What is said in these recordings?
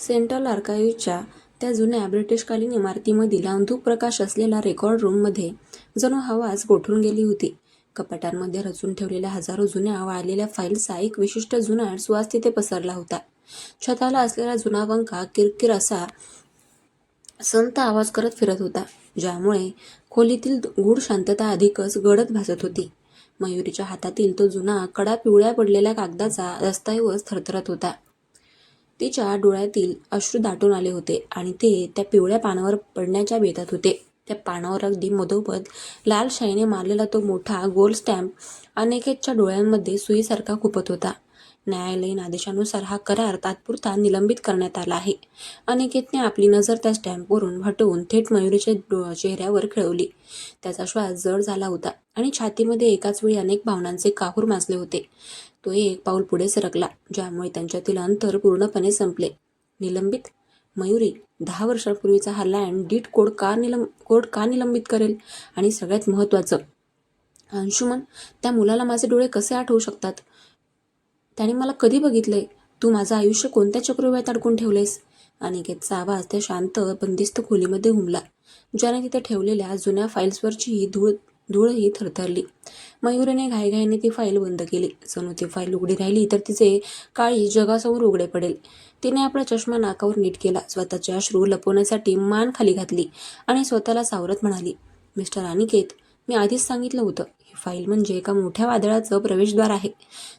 Central आर्काइव्हच्या त्या जुन्या ब्रिटिशकालीन इमारतीमधील अंधुक प्रकाश असलेल्या रेकॉर्ड रूममध्ये जणू हवाच गोठून गेली होती. कपाटांमध्ये रचून ठेवलेल्या हजारो जुन्या वाळलेल्या फाईल्सचा एक विशिष्ट जुनाट सुवास तिथे पसरला होता. छताला असलेला जुना पंखा किरकिर असा संत आवाज करत फिरत होता, ज्यामुळे खोलीतील गूढ शांतता अधिकच गडद भासत होती. मयुरीच्या हातातील तो जुना कडा पिवळ्या पडलेल्या कागदाचा दस्तऐवज थरथरत होता. तिच्या डोळ्यातील अश्रू दाटून आले होते आणि ते त्या पिवळ्या पानावर पडण्याच्या बेतात होते. त्या पानावर अगदी मधोमध लाल शाईने मारलेला तो मोठा गोल स्टॅम्प अनिकेतच्या डोळ्यांमध्ये सुईसारखा खुपत होता. न्यायालयीन आदेशानुसार हा करार तात्पुरता निलंबित करण्यात आला आहे. अनिकेतने आपली नजर त्या स्टॅम्पवरून हटवून थेट मयुरीच्या चेहऱ्यावर खेळवली. त्याचा श्वास जड झाला होता आणि छातीमध्ये एकाच वेळी अनेक भावनांचे काहूर माजले होते. तो एक पाऊल पुढे सरकला, ज्यामुळे त्यांच्यातील अंतर पूर्णपणे संपले. निलंबित? मयुरी, 10 वर्षांपूर्वीचा हा लँड डीड कोर्ट का निलंबित करेल? आणि सगळ्यात महत्त्वाचं, अंशुमन, त्या मुलाला माझे डोळे कसे आठवू शकतात? त्याने मला कधी बघितलंय? तू माझं आयुष्य कोणत्या चक्रव्यूहात अडकून ठेवलेस? अनिकेतचा आवाज त्या शांत बंदिस्त खोलीमध्ये घुमला, ज्याने तिथे ठेवलेल्या जुन्या फाईल्सवरची धूळही थरथरली. मयुरीने घाईघाईने ती फाईल बंद केली. जणू ती फाईल उघडी राहिली तर तिचे काळीज जगासमोर उघडे पडेल. तिने आपला चष्मा नाकावर नीट केला, स्वतःचे अश्रू लपवण्यासाठी मान खाली घातली आणि स्वतःला सावरत म्हणाली, मिस्टर अनिकेत, मी आधीच सांगितलं होतं, ही फाईल म्हणजे एका मोठ्या वादळाचं प्रवेशद्वार आहे.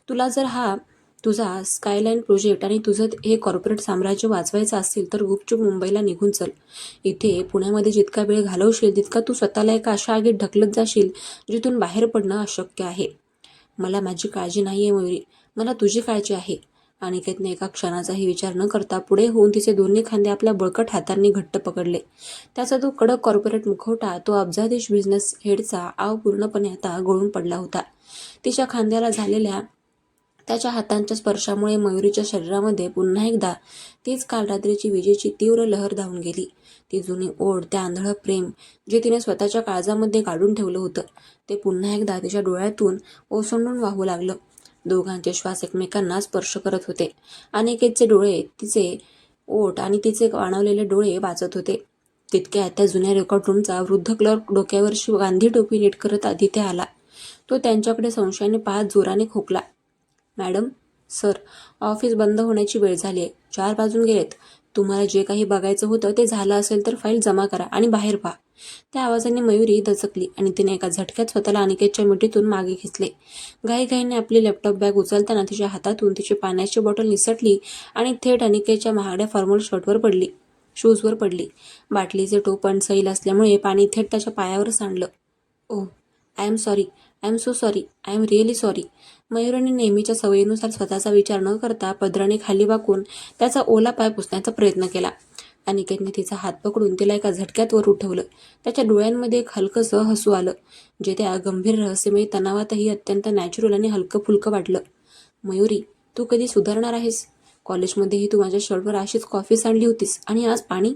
तुला जर हा तुझा स्कायलाईन प्रोजेक्ट आणि तुझं हे कॉर्पोरेट साम्राज्य वाचवायचं असेल तर गुपचूप मुंबईला निघून चल. इथे पुण्यामध्ये जितका वेळ घालवशील तितका तू स्वतःला एका अशा आगीत ढकलत जाशील जिथून बाहेर पडणं अशक्य आहे. मला माझी काळजी नाही आहे मयुरी, मला तुझी काळजी आहे. अनिकेतने एका क्षणाचाही विचार न करता पुढे होऊन तिचे दोन्ही खांदे आपल्या बळकट हातांनी घट्ट पकडले. त्याचा तो कडक कॉर्पोरेट मुखवटा, तो अब्जाधीश बिझनेस हेडचा आव पूर्णपणे आता गळून पडला होता. तिच्या खांद्याला झालेल्या त्याच्या हातांच्या स्पर्शामुळे मयुरीच्या शरीरामध्ये पुन्हा एकदा तीच काल रात्रीची विजेची तीव्र लहर धावून गेली. ती जुनी ओढ, त्या आंधळं प्रेम जे तिने स्वतःच्या काळजामध्ये काढून ठेवलं होतं, ते पुन्हा एकदा तिच्या डोळ्यातून ओसंडून वाहू लागलं. दोघांचे श्वास एकमेकांना स्पर्श करत होते. अनिकेतचे डोळे तिचे ओठ आणि तिचे वाणवलेले डोळे वाचत होते. तितक्यात त्या जुन्या रेकॉर्ड रूमचा वृद्ध क्लर्क डोक्यावरची गांधी टोपी नीट करत तिथे आला. तो त्यांच्याकडे संशयाने पाहत जोराने खोकला. मॅडम, सर, ऑफिस बंद होण्याची वेळ झाली आहे. 4 वाजून गेलेत. तुम्हाला जे काही बघायचं होतं ते झालं असेल तर फाईल जमा करा आणि बाहेर व्हा. त्या आवाजाने मयुरी दचकली आणि तिने एका झटक्यात स्वतःला अनिकेतच्या मिठीतून मागे खेचले. घाईघाईने आपली लॅपटॉप बॅग उचलताना तिच्या हातातून तिची पाण्याची बॉटल निसटली आणि थेट अनिकेतच्या महागड्या फॉर्मल शूजवर पडली. बाटलीचे टोप सैल असल्यामुळे पाणी थेट त्याच्या पायावर सांडलं. Oh, I am sorry, I am so sorry, I am really sorry. मयुरीने नेहमीच्या सवयीनुसार स्वतःचा विचार न करता पदराने खाली वाकून त्याचा ओला पाय पुसण्याचा प्रयत्न केला. अनिकेतने तिचा हात पकडून तिला एका झटक्यात वर उठवलं. त्याच्या डोळ्यांमध्ये एक हलकंसं हसू आलं, जे त्या गंभीर रहस्यमयी तणावातही अत्यंत नॅचरल आणि हलकं फुलकं वाटलं. मयुरी, तू कधी सुधारणार आहेस? कॉलेजमध्येही तू माझ्या शर्टवर अशीच कॉफी सांडली होतीस आणि आज पाणी?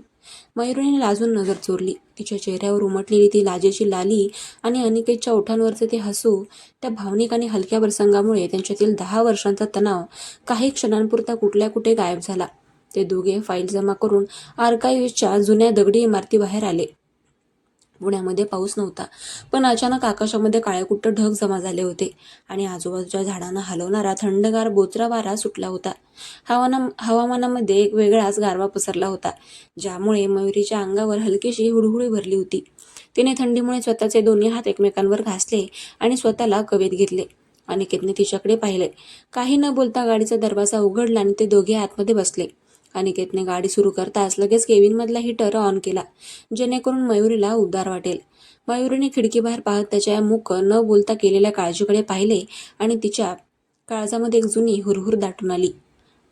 मयुरीने लाजून नजर चोरली. तिच्या चेहऱ्यावर उमटलेली ती लाजेची लाली आणि अनिकेतच्या ओठांवरचे ते हसू, त्या भावनिक आणि हलक्या प्रसंगामुळे त्यांच्यातील 10 वर्षांचा तणाव काही क्षणांपुरता कुठल्या कुठे गायब झाला. ते दोघे फाईल जमा करून आर्काइव्हच्या जुन्या दगडी इमारतीबाहेर आले. पुण्यामध्ये पाऊस नव्हता, पण अचानक आकाशामध्ये काळेकुट्ट ढग जमा झाले होते आणि आजूबाजूच्या झाडांना हलवणारा थंडगार बोचरा वारा सुटला होता. हवामानामध्ये एक वेगळाच गारवा पसरला होता, ज्यामुळे मयुरीच्या अंगावर हलकीशी हुडहुडी भरली होती. तिने थंडीमुळे स्वतःचे दोन्ही हात एकमेकांवर घासले आणि स्वतःला कवेत घेतले. अनिकेतने तिच्याकडे पाहिले. काही न बोलता गाडीचा दरवाजा उघडला आणि ते दोघे आतमध्ये बसले. अनिकेतने गाडी सुरू करताच लगेच केबिनमधला हीटर ऑन केला, जेणेकरून मयुरीला उबदार वाटेल. मयुरीने खिडकीबाहेर पाहत त्याच्या मूक न बोलता केलेल्या काळजीकडे पाहिले आणि तिच्या काळजामध्ये एक जुनी हुरहुर दाटून आली.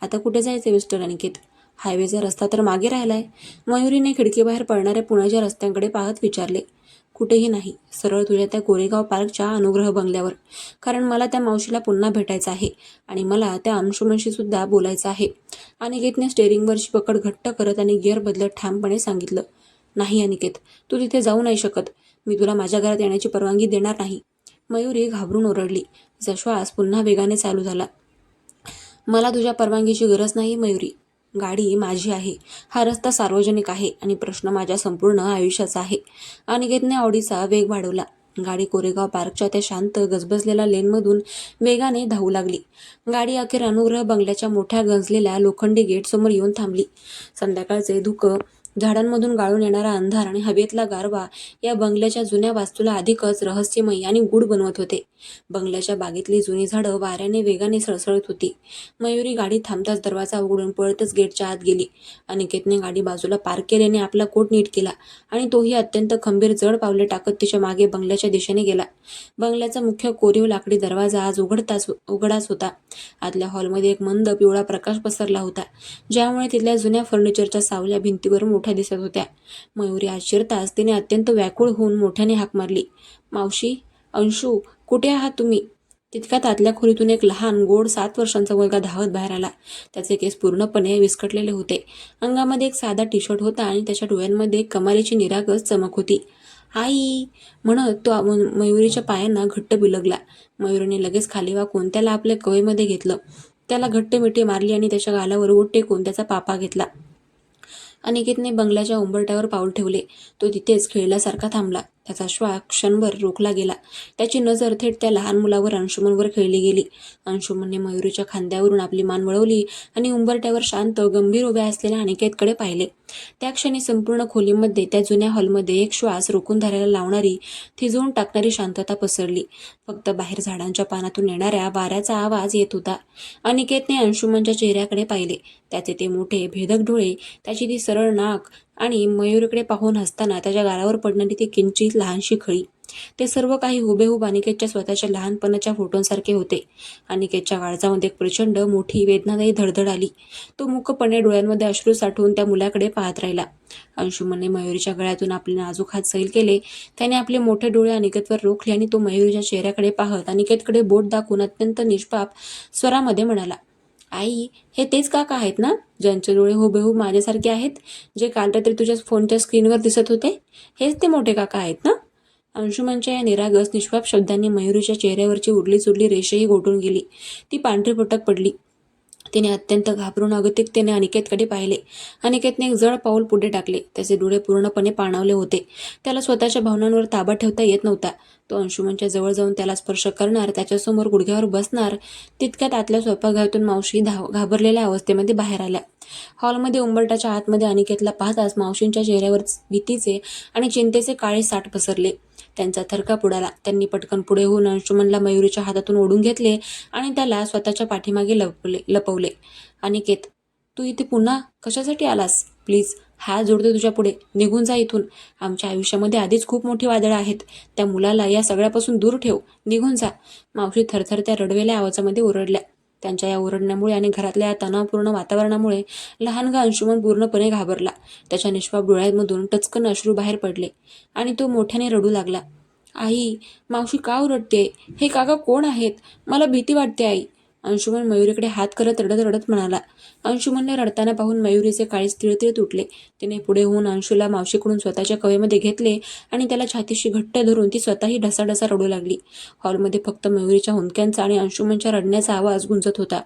आता कुठे जायचे मिस्टर अनिकेत? हायवेचा रस्ता तर मागे राहिलाय. मयुरीने खिडकीबाहेर पडणाऱ्या पुण्याच्या रस्त्यांकडे पाहत विचारले. कुठेही नाही, सरळ तुझ्या त्या कोरेगाव पार्कच्या अनुग्रह बंगल्यावर. कारण मला त्या मावशीला पुन्हा भेटायचं आहे आणि मला त्या अंशुमनशी सुद्धा बोलायचं आहे. अनिकेतने स्टेअरिंगवरची पकड घट्ट करत आणि गिअर बदलत ठामपणे सांगितलं. नाही अनिकेत, तू तिथे जाऊ नाही शकत. मी तुला माझ्या घरात येण्याची परवानगी देणार नाही. मयुरी घाबरून ओरडली. तिचा श्वास पुन्हा वेगाने चालू झाला. मला तुझ्या परवानगीची गरज नाही मयुरी. गाडी माझी आहे, हा रस्ता सार्वजनिक आहे आणि प्रश्न माझ्या संपूर्ण आयुष्याचा आहे. अनिकेतने ऑडीचा वेग वाढवला. गाडी कोरेगाव पार्कच्या त्या शांत गजबजलेल्या लेनमधून वेगाने धावू लागली. गाडी अखेर अनुग्रह बंगल्याच्या मोठ्या गंजलेल्या लोखंडी गेटसमोर येऊन थांबली. संध्याकाळचे धुकं, झाडांमधून गाळून येणारा अंधार आणि हवेतला गारवा या बंगल्याच्या जुन्या वास्तूला अधिकच रहस्यमयी आणि गूढ बनवत होते. बंगल्याच्या बागेतली जुनी झाडं वाऱ्याने वेगाने सळसळत होती. मयुरी गाडी थांबताच दरवाजा उघडून पळतच गेटच्या आत गेली. अनिकेतने गाडी बाजूला पार्क केल्याने आपला कोट नीट केला आणि तोही अत्यंत खंबीर जड पावले टाकत तिच्या मागे बंगल्याच्या दिशेने गेला. बंगल्याचा मुख्य कोरीव लाकडी दरवाजा आज उघडाच होता. आतल्या हॉलमध्ये एक मंद पिवळा प्रकाश पसरला होता, ज्यामुळे तिथल्या जुन्या फर्निचरच्या सावल्या भिंतीवर मोठ्या दिसत होत्या. मयुरी आत शिरताच तिने अत्यंत व्याकुळ होऊन मोठ्याने हाक मारली, मावशी, अंशू, कुठे आहात तुम्ही? तितक्यात आतल्या खोलीतून एक लहान गोड 7 वर्षांचा मुलगा धावत बाहेर आला. त्याचे केस पूर्णपणे विस्कटलेले होते. अंगामध्ये एक साधा टी शर्ट होता आणि त्याच्या डोळ्यांमध्ये एक कमालीची निरागस चमक होती. आई म्हणत तो मयुरीच्या पायांना घट्ट बिलगला. मयुरीने लगेच खाली वाकून त्याला आपल्या कवेमध्ये घेतलं. त्याला घट्ट मिठी मारली आणि त्याच्या गालावर ओठ टेकून त्याचा पापा घेतला. अनिकेतने बंगल्याच्या उंबरठ्यावर पाऊल ठेवले. तो तिथेच खिळल्यासारखा थांबला. त्याचा श्वास क्षणभर रोखला गेला. त्याची नजर थेट त्या लहान मुलावर अंशुमनवर खेळली गेली. अंशुमनने मयुरीच्या खांद्यावरून आपली मान वळवली आणि उंबरठ्यावर शांत गंभीर उभ्या असलेल्या अनिकेतकडे पाहिले. त्या क्षणी संपूर्ण खोलीमध्ये, त्या जुन्या हॉलमध्ये एक श्वास रोखून धरायला लावणारी, थिजवून टाकणारी शांतता पसरली. फक्त बाहेर झाडांच्या पानातून येणाऱ्या वाऱ्याचा आवाज येत होता. अनिकेतने अंशुमनच्या चेहऱ्याकडे पाहिले. त्याचे ते मोठे भेदक डोळे, त्याची ती सरळ नाक आणि मयुरीकडे पाहून हसताना त्याच्या गालावर पडणारी ती किंचित लहानशी खळी, ते सर्व काही हुबेहूब अनिकेतच्या स्वतःच्या लहानपणाच्या फोटोंसारखे होते. अनिकेतच्या काळजामध्ये एक प्रचंड मोठी वेदनादायी धडधड आली. तो मूकपणे डोळ्यांमध्ये अश्रू साठवून त्या मुलाकडे पाहत राहिला. अंशुमनने मयुरीच्या गळ्यातून आपले नाजूक हात सैल केले. त्याने आपले मोठे डोळे अनिकेतवर रोखले आणि तो मयुरीच्या चेहऱ्याकडे पाहत अनिकेतकडे बोट दाखवून अत्यंत निष्पाप स्वरामध्ये म्हणाला, आई, हे तेच काका आहेत ना, ज्यांचे डोळे हुबेहूब माझ्यासारखे आहेत, जे काल रात्री तुझ्या फोनच्या स्क्रीनवर दिसत होते? हेच ते मोठे काका आहेत ना? अंशुमनच्या या निरागस निष्पाप शब्दांनी मयुरीच्या चेहऱ्यावरची उरली सुरली रेषही गोठून गेली. ती पांढरी फटक पडली. तिने अत्यंत घाबरून अगतिकतेने अनिकेतकडे पाहिले. अनिकेतने एक जड पाऊल पुढे टाकले. त्याचे डोळे पूर्णपणे पाणावले होते. त्याला स्वतःच्या भावनांवर ताबा ठेवता येत नव्हता. तो अंशुमनच्या जवळ जाऊन त्याला स्पर्श करणार, त्याच्यासमोर गुडघ्यावर बसणार, तितक्यात आतल्या स्वयंपाकघरातून मावशी घाबरलेल्या अवस्थेमध्ये बाहेर आल्या. हॉलमध्ये उंबरठ्याच्या आतमध्ये अनिकेतला पाहताच मावशींच्या चेहऱ्यावर भीतीचे आणि चिंतेचे काळे साठ पसरले. त्यांचा थरकाप उडाला. त्यांनी पटकन पुढे होऊन अंशुमनला मयुरीच्या हातातून ओढून घेतले आणि त्याला स्वतःच्या पाठीमागे लपवले. अनिकेत, तू इथे पुन्हा कशासाठी आलास? प्लीज, हात जोडते तुझ्या पुढे, निघून जा इथून. आमच्या आयुष्यामध्ये आधीच खूप मोठी वादळं आहेत. त्या मुलाला या सगळ्यापासून दूर ठेव, निघून जा. मावशी थरथरत्या रडवेल्या आवाजामध्ये ओरडल्या. त्यांच्या या ओरडण्यामुळे आणि घरातल्या या तणावपूर्ण वातावरणामुळे लहानगा अंशुमन पूर्णपणे घाबरला. त्याच्या निष्पाप डोळ्यांमधून टचकन अश्रू बाहेर पडले आणि तो मोठ्याने रडू लागला. आई, मावशी का ओरडते? हे काका कोण आहेत? मला भीती वाटते आई. अंशुमन मयुरीकडे हात करत रडत रडत म्हणाला. अंशुमनने रडताना पाहून मयुरीचे काळीज तिळतिळ तुटले. तिने पुढे होऊन अंशूला मावशीकडून स्वतःच्या कवेमध्ये घेतले आणि त्याला छातीशी घट्ट धरून ती स्वतःही ढसाढसा रडू लागली. हॉलमध्ये फक्त मयुरीच्या हुंदक्यांचा आणि अंशुमनच्या रडण्याचा आवाज गुंजत होता.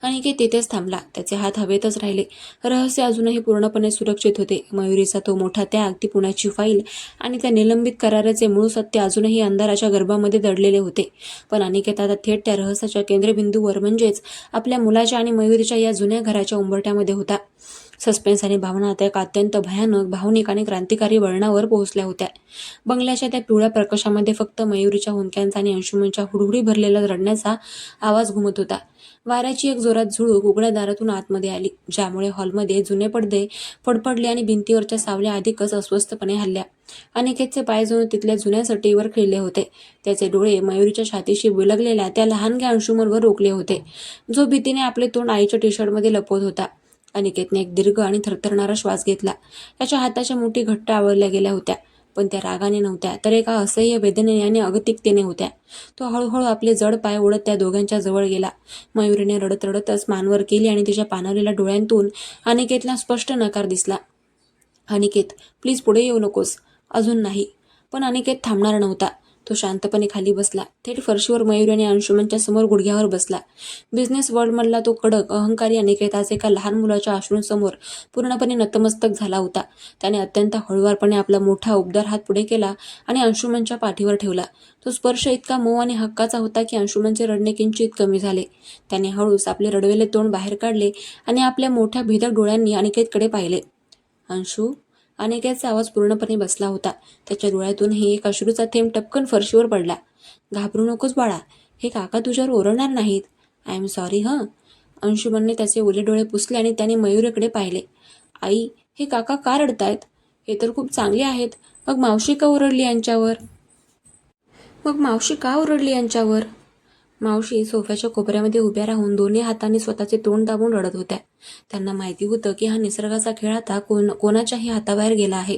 अनिकेत तिथेच थांबला. त्याचे हात हवेतच राहिले. रहस्य अजूनही पूर्णपणे सुरक्षित होते. मयुरीचा तो मोठा त्याग, ती पुण्याची फाईल आणि त्या निलंबित कराराचे मूळ सत्य अजूनही अंधाराच्या गर्भामध्ये दडलेले होते. पण अनिकेत आता थेट त्या रहस्याच्या केंद्रबिंदूवर, म्हणजेच आपल्या मुलाच्या आणि मयुरीच्या या जुन्या घराच्या उंबरठ्यामध्ये होता. सस्पेन्स आणि भावना आता एक अत्यंत भयानक, भावनिक आणि क्रांतिकारी वळणावर पोहोचल्या होत्या. बंगल्याच्या त्या पिवळ्या प्रकाशामध्ये फक्त मयुरीच्या हुंदक्यांचा आणि अंशुमनच्या हुडहुडी भरलेला रडण्याचा आवाज घुमत होता. वाऱ्याची एक जोरात झुळूक उघड्या दारातून आतमध्ये आली, ज्यामुळे हॉलमध्ये जुने पडदे फडफडले आणि भिंतीवरच्या सावल्या अधिकच अस्वस्थपणे हलल्या. अनिकेतचे पाय जणू तिथल्या जुन्या सटईवर खिळले होते. त्याचे डोळे मयुरीच्या छातीशी बिलगलेल्या त्या लहानग्या अंशुमनवर रोखले होते, जो भीतीने आपले तोंड आईच्या टी शर्टमध्ये लपवत होता. अनिकेतने एक दीर्घ आणि थरथरणारा श्वास घेतला. त्याच्या हाताच्या मुठी घट्ट आवळल्या गेल्या होत्या, पण त्या रागाने नव्हत्या, तर एका असह्य वेदनेने आणि अगतिकतेने होत्या. तो हळूहळू आपले जड पाय ओढत त्या दोघांच्या जवळ गेला. मयुरीने रडत रडतच मानवर केली आणि तिच्या पाणावलेल्या डोळ्यांतून अनिकेतला स्पष्ट नकार दिसला. अनिकेत, प्लीज पुढे येऊ नकोस. अजून नाही. पण अनिकेत थांबणार नव्हता. तो शांतपणे खाली बसला. थेट फरशीवर मयुरी आणि अंशुमनच्या समोर गुडघ्यावर बसला. बिझनेस वर्ल्डमधला तो कडक, अहंकारी अनिकेत आज एका लहान मुलाच्या अश्रूंसमोर पूर्णपणे नतमस्तक झाला होता. त्याने अत्यंत हळुवारपणे आपला मोठा उबदार हात पुढे केला आणि अंशुमनच्या पाठीवर ठेवला. तो स्पर्श इतका मऊ आणि हक्काचा होता की अंशुमनचे रडणे किंचित कमी झाले. त्याने हळूच आपले रडवेले तोंड बाहेर काढले आणि आपल्या मोठ्या भेदक डोळ्यांनी अनिकेतकडे पाहिले. अंशू, अनिकेतचा आवाज पूर्णपणे बसला होता. त्याच्या डोळ्यातूनही एक अश्रूचा थेंब टपकन फरशीवर पडला. घाबरू नकोस बाळा, हे काका तुझ्यावर ओरडणार नाहीत. आय एम सॉरी हं. अंशुमनने त्याचे ओले डोळे पुसले आणि त्याने मयुरीकडे पाहिले. आई, हे काका का रडतायत? हे तर खूप चांगले आहेत. मग मावशी का ओरडली यांच्यावर? मावशी सोफ्याच्या कोपऱ्यामध्ये उभ्या राहून दोन्ही हातांनी स्वतःचे तोंड दाबून रडत होत्या. त्यांना माहिती होतं की हा निसर्गाचा खेळ आता कोणाच्याही हाताबाहेर गेला आहे.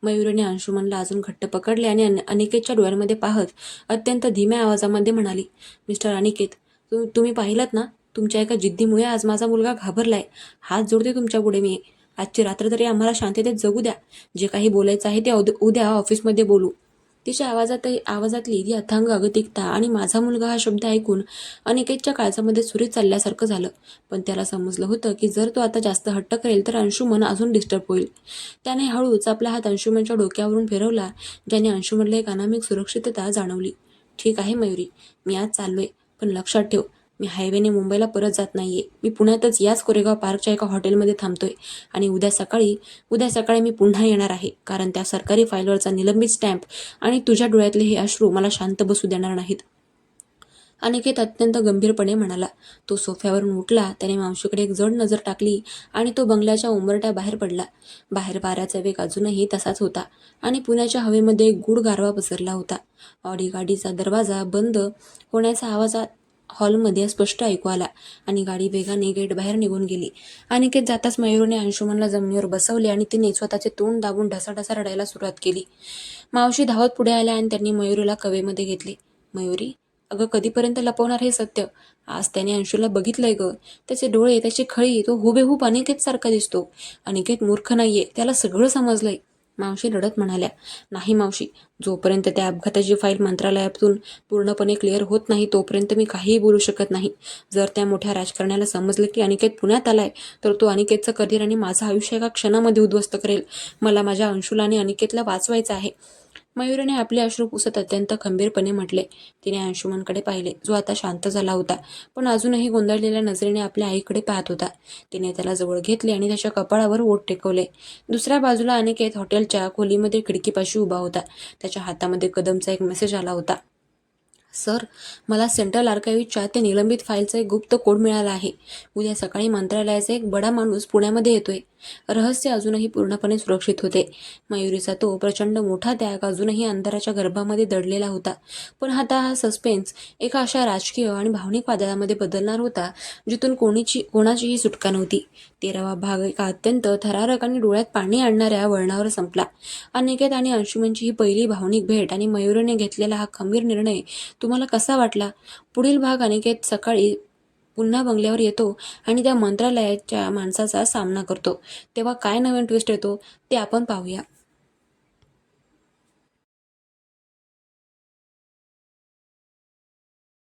मयुरीने अंशुमनला अजून घट्ट पकडले आणि अनिकेतच्या डोळ्यांमध्ये पाहत अत्यंत धीम्या आवाजामध्ये म्हणाली, मिस्टर अनिकेत, तुम्ही पाहिलंत ना, तुमच्या एका जिद्दीमुळे आज माझा मुलगा घाबरलाय. हात जोडते तुमच्या पुढे मी. आजची रात्र तरी आम्हाला शांततेत जगू द्या. जे काही बोलायचं आहे ते उद्या ऑफिसमध्ये बोलू. तिच्या आवाजातली ती अथांग अगतिकता आणि माझा मुलगा हा शब्द ऐकून अनिकेतच्या काळजामध्ये सुरी चालल्यासारखं झालं. पण त्याला समजलं होतं की जर तो आता जास्त हट्ट करेल तर अंशुमन अजून डिस्टर्ब होईल. त्याने हळूच आपला हात अंशुमनच्या डोक्यावरून फिरवला, ज्याने अंशुमनला एक अनामिक सुरक्षितता जाणवली. ठीक आहे मयुरी, मी आज चाललोय, पण लक्षात ठेव, मी हायवेने मुंबईला परत जात नाहीये. मी पुण्यातच याच कोरेगाव पार्कच्या एका हॉटेलमध्ये थांबतोय आणि उद्या सकाळी मी पुन्हा येणार आहे, कारण त्या सरकारी फाईलवरचा निलंबित स्टॅम्प आणि तुझ्या डोळ्यातले हे अश्रू मला शांत बसू देणार नाहीत. अनिकेत अत्यंत गंभीरपणे म्हणाला. तो सोफ्यावरून उठला. त्याने मावशीकडे एक जड नजर टाकली आणि तो बंगल्याच्या उंबरठ्याबाहेर पडला. बाहेर वाऱ्याचा वेग अजूनही तसाच होता आणि पुण्याच्या हवेमध्ये एक गूढ गारवा पसरला होता. ऑडी गाडीचा दरवाजा बंद होण्याचा आवाज हॉलमध्ये स्पष्ट ऐकू आला आणि गाडी वेगाने गेट बाहेर निघून गेली. अनिकेत जाताच मयुरीने अंशुमनला जमिनीवर बसवले आणि तिने स्वतःचे तोंड दाबून ढसाढसा रडायला सुरुवात केली. मावशी धावत पुढे आल्या आणि त्यांनी मयुरीला कवेमध्ये घेतले. मयुरी, अगं कधीपर्यंत लपवणार हे सत्य? आज त्याने अंशूला बघितलंय ग. त्याचे डोळे, त्याची खळी, तो हुबेहूब अनिकेत सारखा दिसतो. अनिकेत मूर्ख नाहीये, त्याला सगळं समजलंय. मावशी रडत म्हणाल्या. नाही मावशी, जोपर्यंत त्या अपघाताची फाईल मंत्रालयातून पूर्णपणे क्लिअर होत नाही तोपर्यंत मी काहीही बोलू शकत नाही. जर त्या मोठ्या राजकारण्याला समजलं की अनिकेत पुण्यात आलाय तर तो अनिकेतचं करिअर आणि माझं आयुष्य एका क्षणामध्ये उद्ध्वस्त करेल. मला माझ्या अंशूला आणि अनिकेतला वाचवायचं आहे. मयुरीने आपले अश्रू पुसत अत्यंत खंबीरपणे म्हटले. तिने अंशुमनकडे पाहिले, जो आता शांत झाला होता, पण अजूनही गोंधळलेल्या नजरेने आपल्या आईकडे पाहत होता. तिने त्याला जवळ घेतले आणि त्याच्या कपाळावर ओठ टेकवले. दुसऱ्या बाजूला अनिकेत हॉटेलच्या खोलीमध्ये खिडकीपाशी उभा होता. त्याच्या हातामध्ये कदमचा एक मेसेज आला होता. सर, मला सेंट्रल आर्काइव्हच्या ते निलंबित फाईलचा एक गुप्त कोड मिळाला आहे. उद्या सकाळी मंत्रालयाचा एक बडा माणूस पुण्यामध्ये येतोय. रहस्य अजूनही पूर्णपणे सुरक्षित होते. मयुरीचा तो प्रचंड मोठा त्याग अजूनही अंधाराच्या गर्भामध्ये दडलेला होता. पण आता हा सस्पेन्स एका अशा राजकीय आणि भावनिक वादळामध्ये बदलणार होता जिथून कोणाचीही सुटका नव्हती. 13वा भाग एका अत्यंत थरारक आणि डोळ्यात पाणी आणणाऱ्या वळणावर संपला. अनिकेत आणि अंशुमनची ही पहिली भावनिक भेट आणि मयुरीने घेतलेला हा खंबीर निर्णय तुम्हाला कसा वाटला? पुढील भाग अनिकेत सकाळी पुन्हा बंगल्यावर येतो आणि त्या मंत्रालयाच्या माणसाचा सामना करतो. तेव्हा काय नवीन ट्विस्ट येतो ते आपण पाहूया.